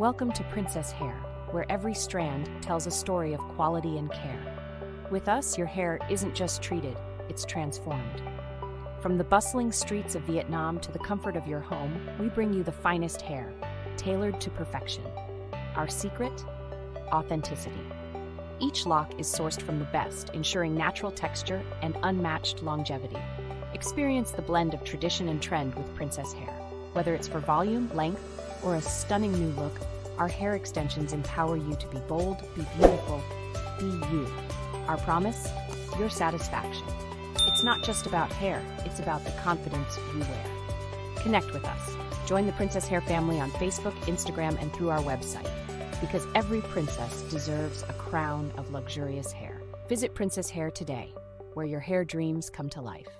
Welcome to Princess Hair, where every strand tells a story of quality and care. With us, your hair isn't just treated, it's transformed. From the bustling streets of Vietnam to the comfort of your home, we bring you the finest hair, tailored to perfection. Our secret? Authenticity. Each lock is sourced from the best, ensuring natural texture and unmatched longevity. Experience the blend of tradition and trend with Princess Hair. Whether it's for volume, length, or a stunning new look, our hair extensions empower you to be bold, be beautiful, be you. Our promise? Your satisfaction. It's not just about hair, it's about the confidence you wear. Connect with us. Join the Princess Hair family on Facebook, Instagram, and through our website. Because every princess deserves a crown of luxurious hair. Visit Princess Hair today, where your hair dreams come to life.